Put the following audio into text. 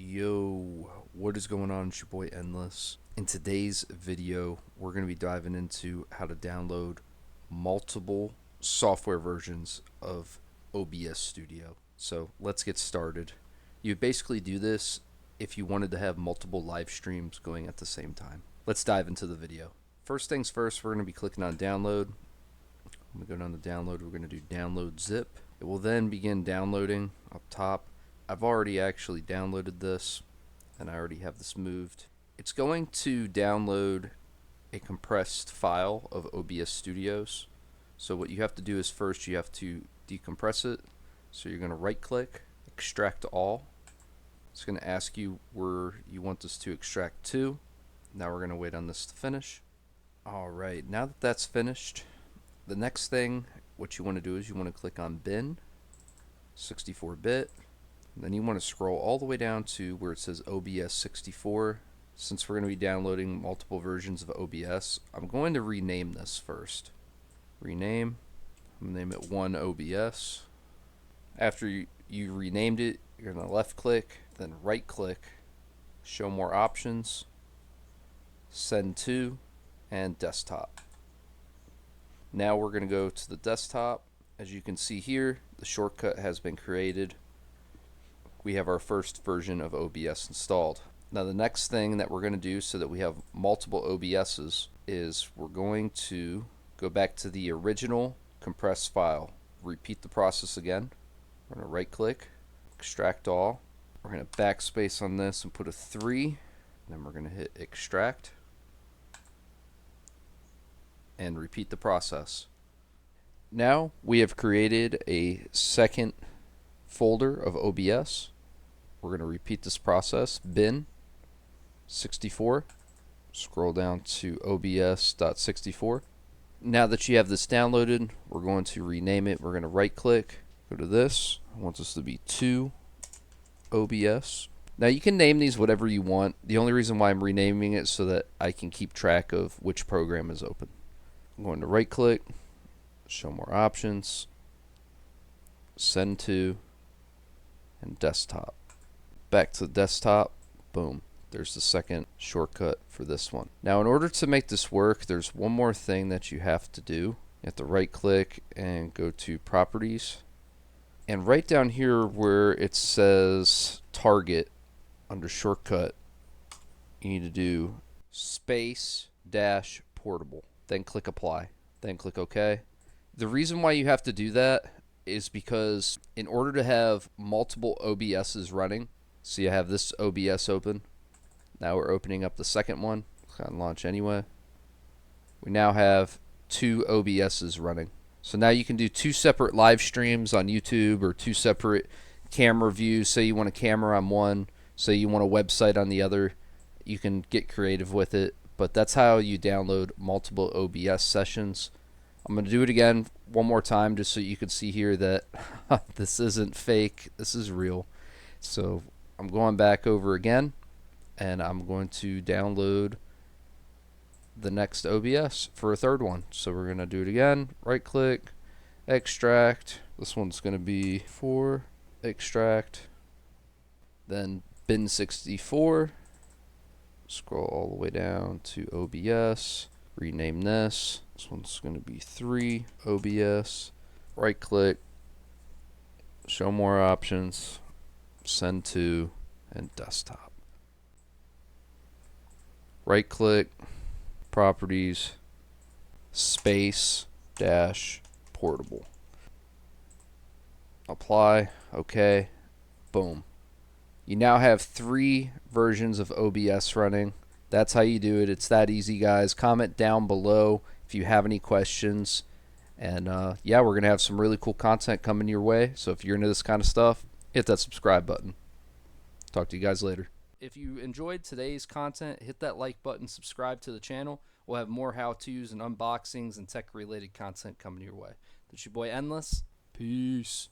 Yo, what is going on? It's your boy Endless. In today's video, we're going to be diving into how to download multiple software versions of OBS Studio. So let's get started. You basically do this if you wanted to have multiple live streams going at the same time. Let's dive into the video. First things first, we're going to be clicking on download. I'm going to go down to download. We're going to do download zip. It will then begin downloading up top. I've already actually downloaded this and I already have this moved. It's going to download a compressed file of OBS Studios. So what you have to do is first you have to decompress it. So you're going to right click, extract all. It's going to ask you where you want this to extract to. Now we're going to wait on this to finish. Alright, now that that's finished, the next thing what you want to do is you want to click on bin 64-bit. Then you want to scroll all the way down to where it says OBS 64. Since we're going to be downloading multiple versions of OBS, I'm going to rename this first. Rename. I'm going to name it 1 OBS. After you renamed it, you're going to left click, then right click, show more options, send to, and desktop. Now we're going to go to the desktop. As you can see here, the shortcut has been created. We have our first version of OBS installed. Now the next thing that we're going to do so that we have multiple OBSs is we're going to go back to the original compressed file. Repeat the process again. We're going to right click, extract all. We're going to backspace on this and put a 3. And then we're going to hit extract and repeat the process. Now we have created a second folder of OBS. We're going to repeat this process. Bin 64. Scroll down to obs.64. Now that you have this downloaded, we're going to rename it. We're going to right click, go to this. I want this to be 2 OBS. Now you can name these whatever you want. The only reason why I'm renaming it is so that I can keep track of which program is open. I'm going to right click, show more options, send to, and desktop. Back to the desktop, boom, there's the second shortcut for this one. Now in order to make this work, there's one more thing that you have to do. You have to right click and go to properties, and right down here where it says target under shortcut, you need to do space dash portable, then click apply, then click OK. The reason why you have to do that is because in order to have multiple OBSs running, so you have this OBS open. Now we're opening up the second one. Click on launch anyway. We now have 2 OBSs running. So now you can do 2 separate live streams on YouTube or 2 separate camera views. Say you want a camera on one, say you want a website on the other. You can get creative with it, but that's how you download multiple OBS sessions. I'm going to do it again one more time just so you can see here that this isn't fake, this is real. So I'm going back over again and I'm going to download the next OBS for a third one. So we're going to do it again, right click, extract. This one's going to be 4, extract, then bin 64. Scroll all the way down to OBS, rename this. This one's going to be 3 OBS. Right click, show more options, send to, and desktop. Right click, properties, space dash portable. Apply, OK, boom. You now have 3 versions of OBS running. That's how you do it. It's that easy, guys. Comment down below if you have any questions. And yeah, we're going to have some really cool content coming your way. So if you're into this kind of stuff, hit that subscribe button. Talk to you guys later. If you enjoyed today's content, hit that like button, subscribe to the channel. We'll have more how-tos and unboxings and tech-related content coming your way. That's your boy Endless. Peace.